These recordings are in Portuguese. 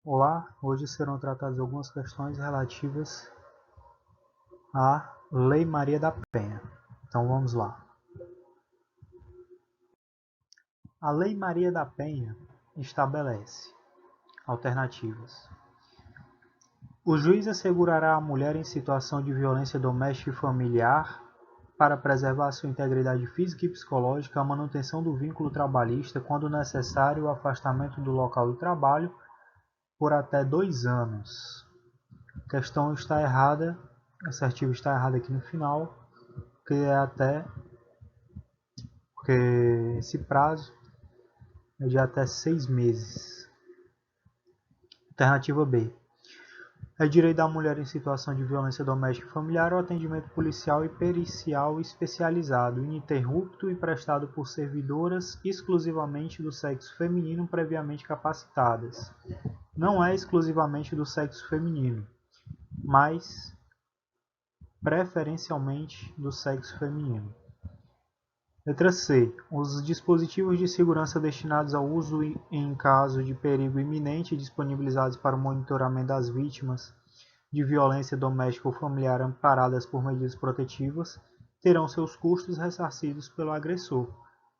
Olá, hoje serão tratadas algumas questões relativas à Lei Maria da Penha. Então vamos lá. A Lei Maria da Penha estabelece alternativas. O juiz assegurará à mulher em situação de violência doméstica e familiar, para preservar sua integridade física e psicológica, a manutenção do vínculo trabalhista, quando necessário, o afastamento do local do trabalho por até 2 anos. A questão está errada, esse artigo está errado aqui no final, que é até porque esse prazo é de até 6 meses. Alternativa B. É direito da mulher em situação de violência doméstica e familiar o atendimento policial e pericial especializado, ininterrupto e prestado por servidoras exclusivamente do sexo feminino previamente capacitadas. Não é exclusivamente do sexo feminino, mas preferencialmente do sexo feminino. Letra C. Os dispositivos de segurança destinados ao uso em caso de perigo iminente disponibilizados para o monitoramento das vítimas de violência doméstica ou familiar amparadas por medidas protetivas terão seus custos ressarcidos pelo agressor.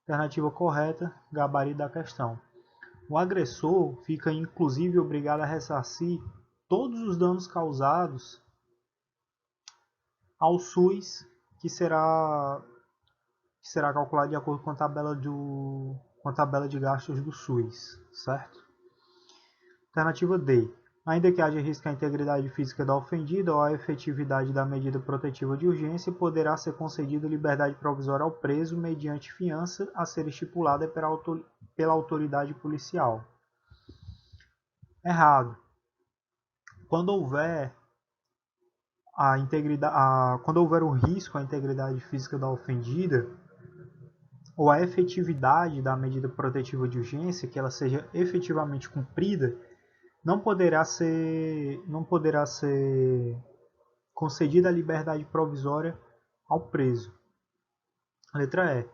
Alternativa correta, gabarito da questão. O agressor fica inclusive obrigado a ressarcir todos os danos causados ao SUS, que será calculado de acordo com a tabela de gastos do SUS, certo? Alternativa D. Ainda que haja risco à integridade física da ofendida ou à efetividade da medida protetiva de urgência, poderá ser concedida liberdade provisória ao preso mediante fiança a ser estipulada pela autoridade policial. Errado. Quando houver o risco à integridade física da ofendida, ou a efetividade da medida protetiva de urgência, que ela seja efetivamente cumprida, não poderá ser concedida a liberdade provisória ao preso. Letra E.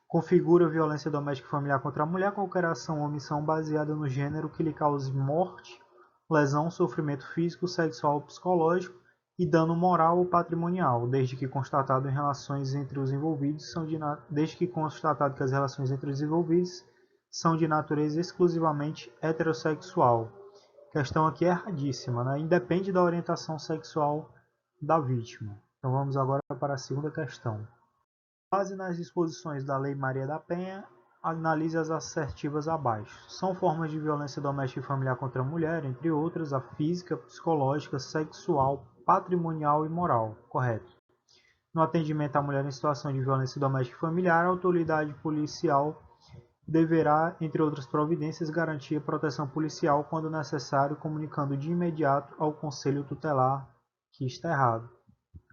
Configura violência doméstica e familiar contra a mulher qualquer ação ou omissão baseada no gênero que lhe cause morte, lesão, sofrimento físico, sexual ou psicológico e dano moral ou patrimonial, desde que constatado que as relações entre os envolvidos são de natureza exclusivamente heterossexual. A questão aqui é erradíssima, né? Independe da orientação sexual da vítima. Então vamos agora para a segunda questão. Com base nas disposições da Lei Maria da Penha, analise as assertivas abaixo. São formas de violência doméstica e familiar contra a mulher, entre outras, a física, psicológica, sexual, patrimonial e moral. Correto. No atendimento à mulher em situação de violência doméstica e familiar, a autoridade policial deverá, entre outras providências, garantir a proteção policial quando necessário, comunicando de imediato ao Conselho Tutelar que está errado.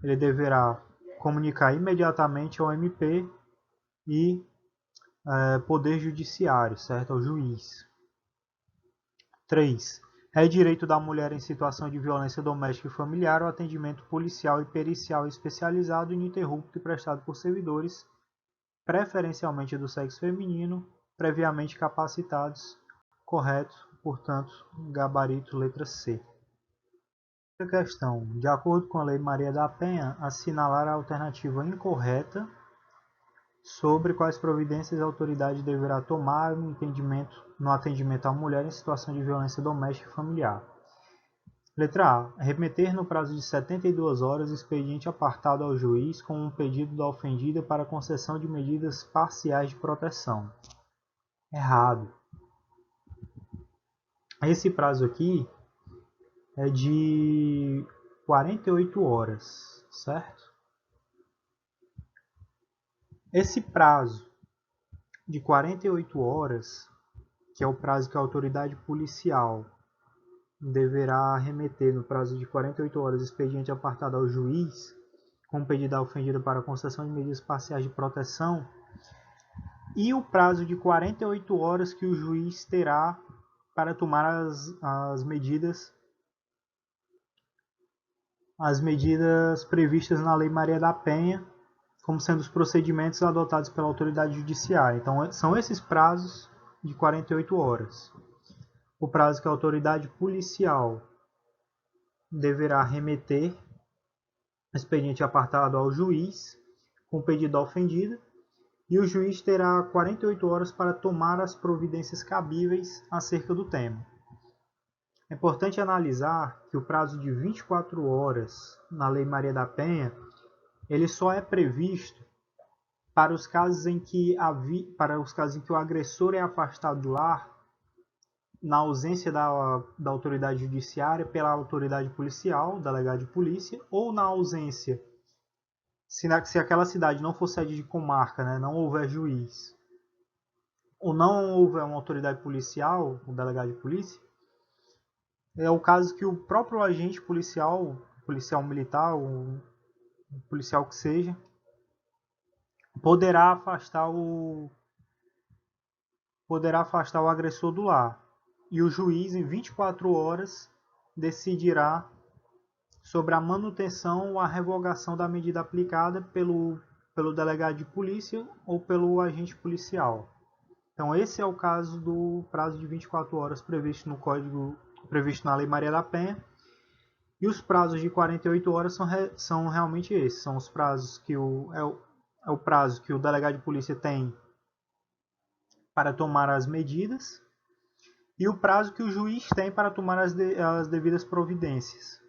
Ele deverá comunicar imediatamente ao MP e Poder Judiciário, certo? Ao juiz. 3. É direito da mulher em situação de violência doméstica e familiar o atendimento policial e pericial especializado, ininterrupto e prestado por servidores, preferencialmente do sexo feminino, previamente capacitados. Correto, portanto, gabarito letra C. Outra questão. De acordo com a Lei Maria da Penha, assinalar a alternativa incorreta sobre quais providências a autoridade deverá tomar no atendimento à mulher em situação de violência doméstica e familiar. Letra A. Remeter no prazo de 72 horas o expediente apartado ao juiz com um pedido da ofendida para concessão de medidas parciais de proteção. Errado. Esse prazo aqui é de 48 horas, certo? Esse prazo de 48 horas, que é o prazo que a autoridade policial deverá remeter no prazo de 48 horas o expediente apartado ao juiz, com pedido da ofendida para concessão de medidas parciais de proteção, e o prazo de 48 horas que o juiz terá para tomar as medidas previstas na Lei Maria da Penha, como sendo os procedimentos adotados pela autoridade judiciária. Então, são esses prazos de 48 horas. o prazo que a autoridade policial deverá remeter expediente apartado ao juiz com o pedido da ofendida, e o juiz terá 48 horas para tomar as providências cabíveis acerca do tema. É importante analisar que o prazo de 24 horas na Lei Maria da Penha, ele só é previsto para os casos em que o agressor é afastado do lar na ausência da autoridade judiciária pela autoridade policial, delegado de polícia, ou na ausência, se aquela cidade não for sede de comarca, né, não houver juiz, ou não houver uma autoridade policial, um delegado de polícia, é o caso que o próprio agente policial, policial militar, ou policial que seja, poderá afastar o agressor do lar. E o juiz, em 24 horas, decidirá sobre a manutenção ou a revogação da medida aplicada pelo delegado de polícia ou pelo agente policial. Então, esse é o caso do prazo de 24 horas previsto na Lei Maria da Penha. E os prazos de 48 horas são realmente esses. São os prazos que o prazo que o delegado de polícia tem para tomar as medidas e o prazo que o juiz tem para tomar as devidas providências.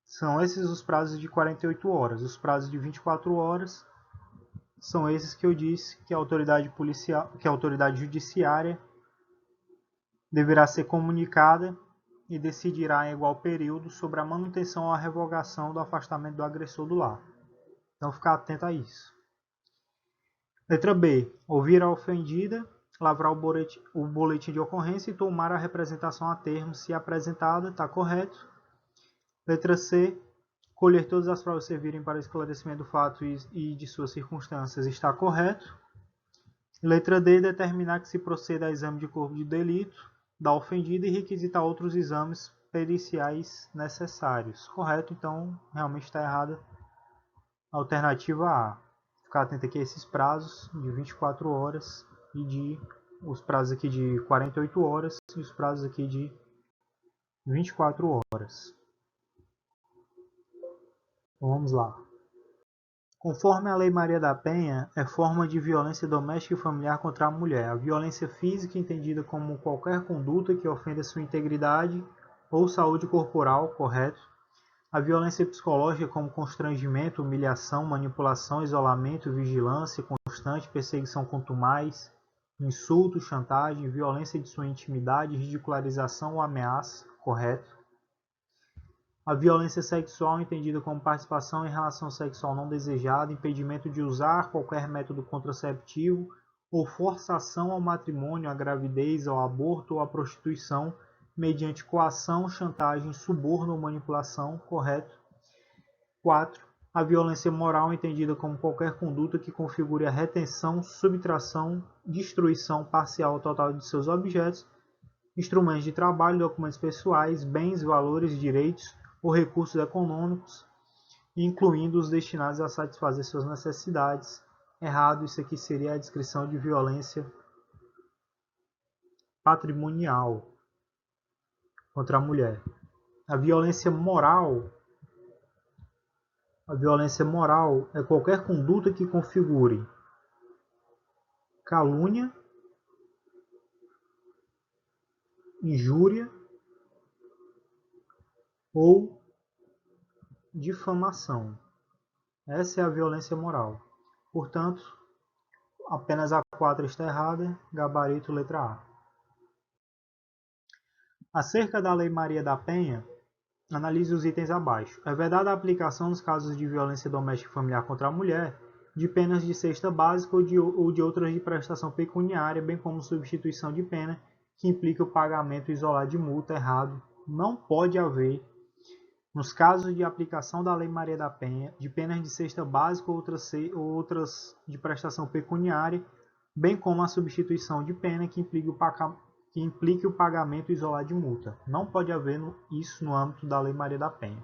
São esses os prazos de 48 horas. Os prazos de 24 horas são esses que eu disse que a autoridade judiciária deverá ser comunicada e decidirá em igual período sobre a manutenção ou a revogação do afastamento do agressor do lar. Então, ficar atento a isso. Letra B. Ouvir a ofendida, lavrar o boletim de ocorrência e tomar a representação a termo, se apresentada, está correto. Letra C. Colher todas as provas servirem para esclarecimento do fato e de suas circunstâncias, está correto. Letra D. Determinar que se proceda a exame de corpo de delito da ofendida e requisitar outros exames periciais necessários. Correto, então realmente está errada a alternativa A. Ficar atento aqui a esses prazos de 24 horas e os prazos aqui de 48 horas e os prazos aqui de 24 horas. Então, vamos lá. Conforme a Lei Maria da Penha, é forma de violência doméstica e familiar contra a mulher. A violência física, entendida como qualquer conduta que ofenda sua integridade ou saúde corporal, correto? A violência psicológica, como constrangimento, humilhação, manipulação, isolamento, vigilância constante, perseguição contumaz, insulto, chantagem, violência de sua intimidade, ridicularização ou ameaça, correto? A violência sexual, entendida como participação em relação sexual não desejada, impedimento de usar qualquer método contraceptivo ou forçação ao matrimônio, à gravidez, ao aborto ou à prostituição, mediante coação, chantagem, suborno ou manipulação, correto? 4. A violência moral, entendida como qualquer conduta que configure a retenção, subtração, destruição parcial ou total de seus objetos, instrumentos de trabalho, documentos pessoais, bens, valores, direitos ou recursos econômicos, incluindo os destinados a satisfazer suas necessidades. Errado, isso aqui seria a descrição de violência patrimonial contra a mulher. A violência moral é qualquer conduta que configure calúnia, injúria ou difamação. Essa é a violência moral. Portanto, apenas a 4 está errada, gabarito letra A. Acerca da Lei Maria da Penha, analise os itens abaixo. É vedada a aplicação nos casos de violência doméstica e familiar contra a mulher de penas de cesta básica ou de outras de prestação pecuniária, bem como substituição de pena que implica o pagamento isolado de multa. Errado. Não pode haver, nos casos de aplicação da Lei Maria da Penha, de penas de cesta básica ou outras de prestação pecuniária, bem como a substituição de pena que implique o pagamento isolado de multa. Não pode haver isso no âmbito da Lei Maria da Penha.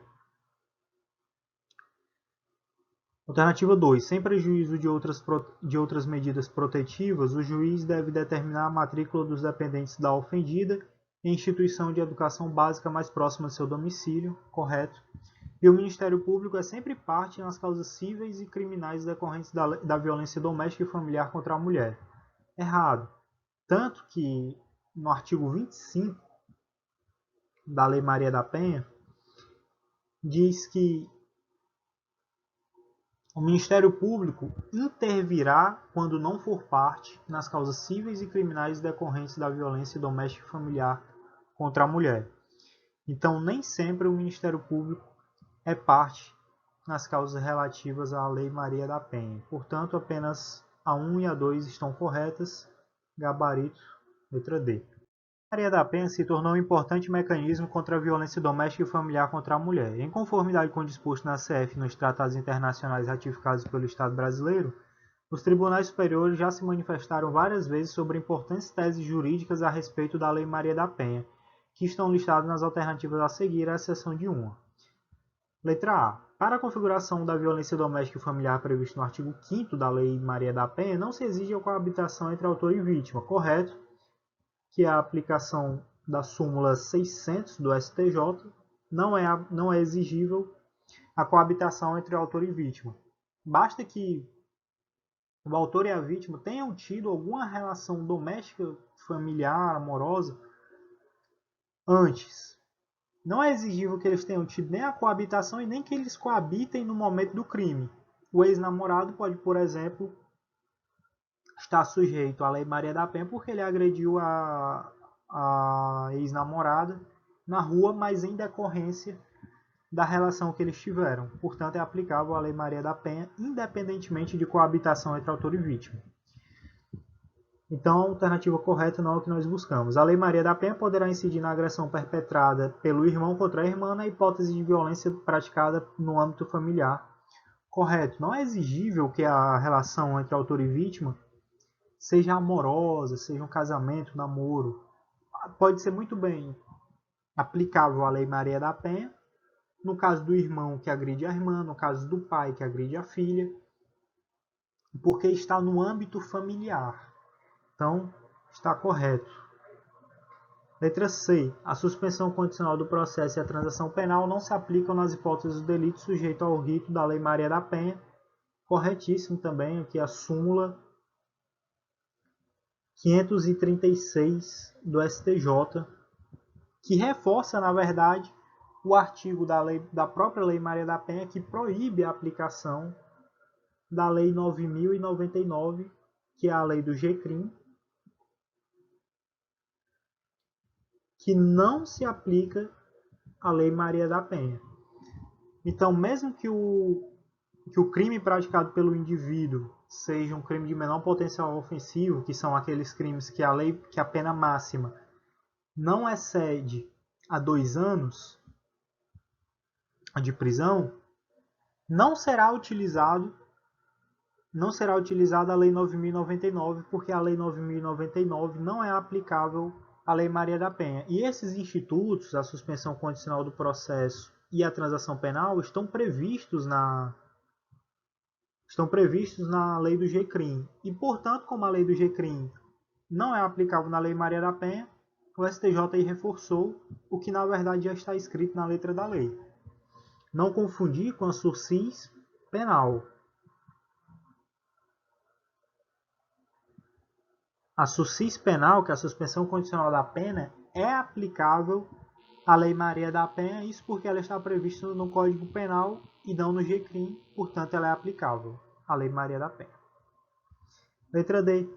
Alternativa 2. Sem prejuízo de outras medidas protetivas, o juiz deve determinar a matrícula dos dependentes da ofendida em instituição de educação básica mais próxima do seu domicílio, correto. E o Ministério Público é sempre parte nas causas cíveis e criminais decorrentes da violência doméstica e familiar contra a mulher. Errado. Tanto que no artigo 25 da Lei Maria da Penha, diz que o Ministério Público intervirá, quando não for parte, nas causas cíveis e criminais decorrentes da violência doméstica e familiar contra a mulher. Então, nem sempre o Ministério Público é parte nas causas relativas à Lei Maria da Penha. Portanto, apenas a 1 e a 2 estão corretas. Gabarito, letra D. Maria da Penha se tornou um importante mecanismo contra a violência doméstica e familiar contra a mulher. Em conformidade com o disposto na CF e nos tratados internacionais ratificados pelo Estado brasileiro, os tribunais superiores já se manifestaram várias vezes sobre importantes teses jurídicas a respeito da Lei Maria da Penha, que estão listadas nas alternativas a seguir, à exceção de uma. Letra A. Para a configuração da violência doméstica e familiar prevista no artigo 5º da Lei Maria da Penha, não se exige a coabitação entre autor e vítima, correto? Que é a aplicação da súmula 600 do STJ, não é exigível a coabitação entre autor e vítima. Basta que o autor e a vítima tenham tido alguma relação doméstica, familiar, amorosa antes. Não é exigível que eles tenham tido nem a coabitação e nem que eles coabitem no momento do crime. O ex-namorado pode, por exemplo, está sujeito à Lei Maria da Penha porque ele agrediu a ex-namorada na rua, mas em decorrência da relação que eles tiveram. Portanto, é aplicável a Lei Maria da Penha, independentemente de coabitação entre autor e vítima. Então, a alternativa correta não é o que nós buscamos. A Lei Maria da Penha poderá incidir na agressão perpetrada pelo irmão contra a irmã na hipótese de violência praticada no âmbito familiar. Correto. Não é exigível que a relação entre autor e vítima seja amorosa, seja um casamento, um namoro. Pode ser muito bem aplicável à Lei Maria da Penha, no caso do irmão que agride a irmã, no caso do pai que agride a filha, porque está no âmbito familiar. Então, está correto. Letra C. A suspensão condicional do processo e a transação penal não se aplicam nas hipóteses do delito sujeito ao rito da Lei Maria da Penha. Corretíssimo também aqui a súmula 536 do STJ, que reforça, na verdade, o artigo da própria Lei Maria da Penha que proíbe a aplicação da Lei 9.099, que é a lei do GCRIM, que não se aplica à Lei Maria da Penha. Então, mesmo que o crime praticado pelo indivíduo seja um crime de menor potencial ofensivo, que são aqueles crimes que a pena máxima não excede a 2 anos de prisão, não será utilizada a Lei 9.099, porque a Lei 9.099 não é aplicável à Lei Maria da Penha. E esses institutos, a suspensão condicional do processo e a transação penal, estão previstos na Lei do GCRIM. E, portanto, como a Lei do GCRIM não é aplicável na Lei Maria da Penha, o STJ reforçou o que, na verdade, já está escrito na letra da lei. Não confundir com a sursis penal. A sursis penal, que é a suspensão condicional da pena, é aplicável à Lei Maria da Penha, isso porque ela está prevista no Código Penal e não no GCRIM, portanto ela é aplicável à Lei Maria da Penha. Letra D.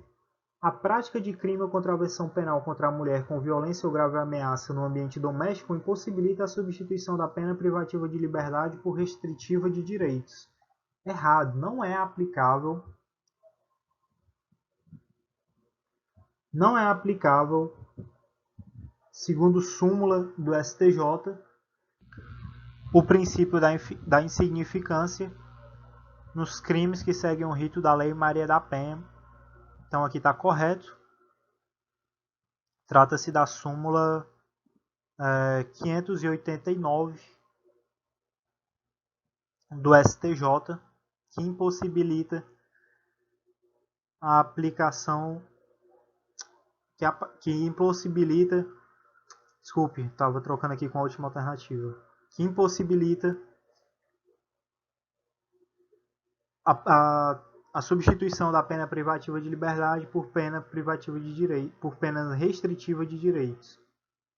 A prática de crime ou contravenção penal contra a mulher com violência ou grave ameaça no ambiente doméstico impossibilita a substituição da pena privativa de liberdade por restritiva de direitos. Errado, não é aplicável. Não é aplicável, segundo súmula do STJ, o princípio da insignificância nos crimes que seguem o rito da Lei Maria da Penha. Então aqui está correto. Trata-se da súmula 589 do STJ, que impossibilita a aplicação, que impossibilita Desculpe, estava trocando aqui com a última alternativa. Que impossibilita a substituição da pena privativa de liberdade por pena privativa de direito, por pena restritiva de direitos.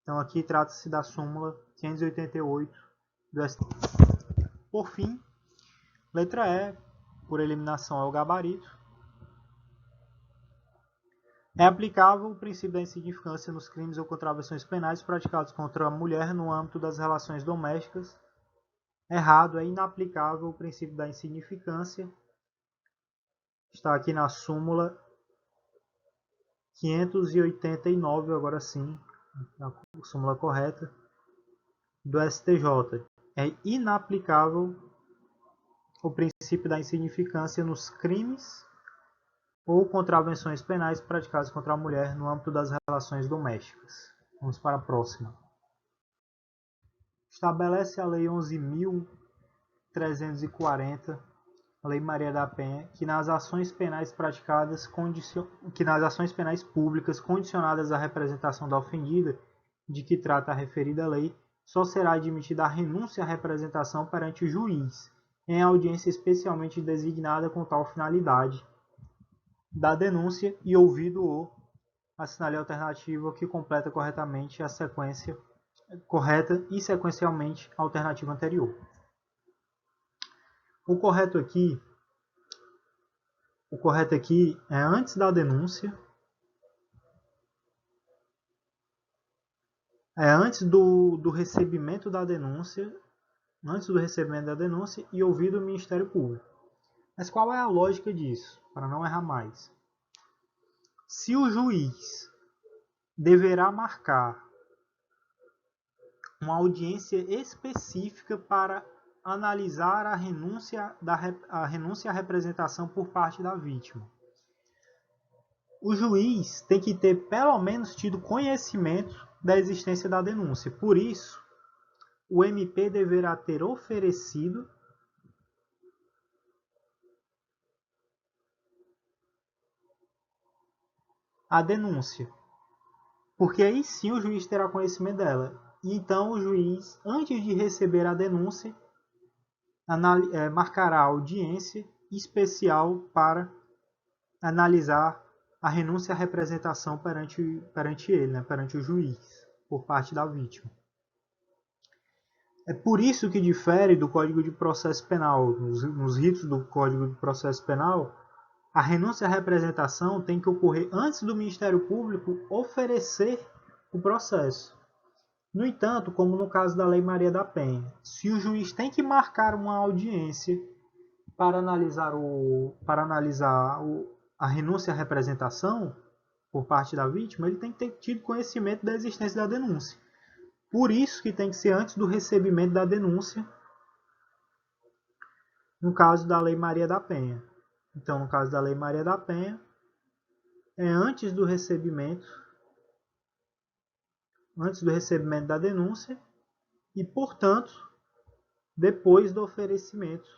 Então aqui trata-se da súmula 588 do STF. Por fim, letra E, por eliminação ao gabarito. É aplicável o princípio da insignificância nos crimes ou contravenções penais praticados contra a mulher no âmbito das relações domésticas. Errado, é inaplicável o princípio da insignificância. Está aqui na súmula 589, agora sim, a súmula correta, do STJ. É inaplicável o princípio da insignificância nos crimes ou contravenções penais praticadas contra a mulher no âmbito das relações domésticas. Vamos para a próxima. Estabelece a Lei 11.340, a Lei Maria da Penha, que nas ações penais públicas condicionadas à representação da ofendida, de que trata a referida lei, só será admitida a renúncia à representação perante o juiz, em audiência especialmente designada com tal finalidade da denúncia e ouvido o assinale a alternativa que completa corretamente a sequência correta e sequencialmente a alternativa anterior. O correto aqui é antes da denúncia, é antes do recebimento da denúncia, e ouvido o Ministério Público. Mas qual é a lógica disso, para não errar mais? Se o juiz deverá marcar uma audiência específica para analisar a renúncia à representação por parte da vítima, o juiz tem que ter pelo menos tido conhecimento da existência da denúncia. Por isso, o MP deverá ter oferecido a denúncia, porque aí sim o juiz terá conhecimento dela. E então o juiz, antes de receber a denúncia, marcará a audiência especial para analisar a renúncia à representação perante ele, perante o juiz, por parte da vítima. É por isso que difere do Código de Processo Penal. Nos ritos do Código de Processo Penal, a renúncia à representação tem que ocorrer antes do Ministério Público oferecer o processo. No entanto, como no caso da Lei Maria da Penha, se o juiz tem que marcar uma audiência para analisar a renúncia à representação por parte da vítima, ele tem que ter tido conhecimento da existência da denúncia. Por isso que tem que ser antes do recebimento da denúncia, no caso da Lei Maria da Penha. Então, no caso da Lei Maria da Penha, é antes do recebimento da denúncia e, portanto, depois do oferecimento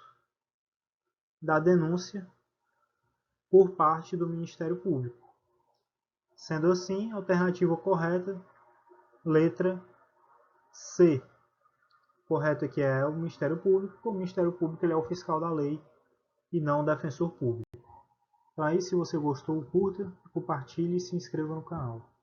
da denúncia por parte do Ministério Público. Sendo assim, a alternativa correta, letra C. Correto aqui é o Ministério Público, porque o Ministério Público ele é o fiscal da lei e não o defensor público. Então aí, se você gostou, curta, compartilhe e se inscreva no canal.